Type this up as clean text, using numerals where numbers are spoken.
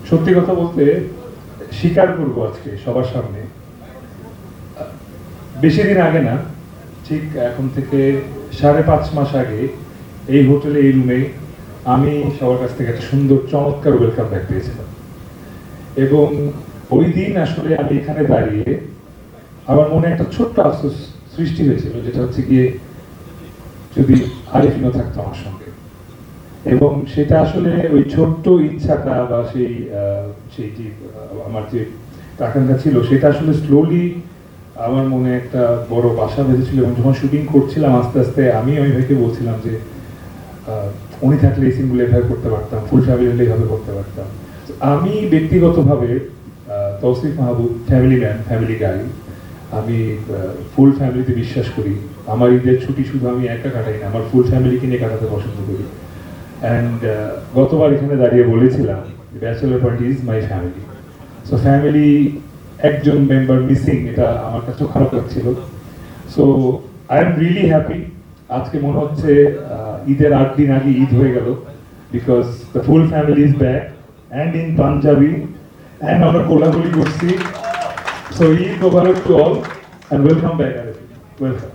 সত্যি কথা বলতে স্বীকার করবো আজকে সবার সামনে, বেশি দিন আগে না, ঠিক এখন থেকে 5.5 মাস আগে এই হোটেলে, এই রুমে আমি সবার কাছ থেকে একটা সুন্দর চমৎকার ওয়েলকাম ব্যাক পেয়েছিলাম। এবং ওই দিন আসলে আমি এখানে দাঁড়িয়ে আমার মনে একটা ছোট্ট আফসোস সৃষ্টি হয়েছিল, যেটা হচ্ছে গিয়ে যদি আরিফিনও থাকতো আমার সঙ্গে। এবং সেটা আসলে ওই ছোট্ট ইচ্ছাটা বা সেই যে আমার যে আকাঙ্ক্ষা ছিল, সেটা আসলে স্লোলি আমার মনে একটা বড় বাসা বেঁধেছিল। এবং যখন শুটিং করছিলাম আস্তে আস্তে আমি ভাইকে বলছিলাম যে উনি থাকলে এই সিনগুলো এভাবে করতে পারতাম, ফুল ফ্যামিলি হলে এইভাবে করতে পারতাম। আমি ব্যক্তিগতভাবে তৌসিফ মাহবুব ফ্যামিলি ম্যান, ফ্যামিলি গাই। আমি ফুল ফ্যামিলিতে বিশ্বাস করি। আমার ঈদের ছুটি শুধু আমি একা কাটাই না, আমার ফুল ফ্যামিলিকে নিয়ে কাটাতে পছন্দ করি। অ্যান্ড গতবার এখানে দাঁড়িয়ে বলেছিলাম bachelor party is my family. So family একজন মেম্বার মিসিং, এটা আমার কাছে খারাপ লাগছিল। So I am really happy. আজকে মনে হচ্ছে ঈদের 8 দিন আগে ঈদ হয়ে গেল, because the full family is back and in panjabi, and আমরা কোলাকুলি করছি। So Eid Mubarak to all and welcome back. Welcome.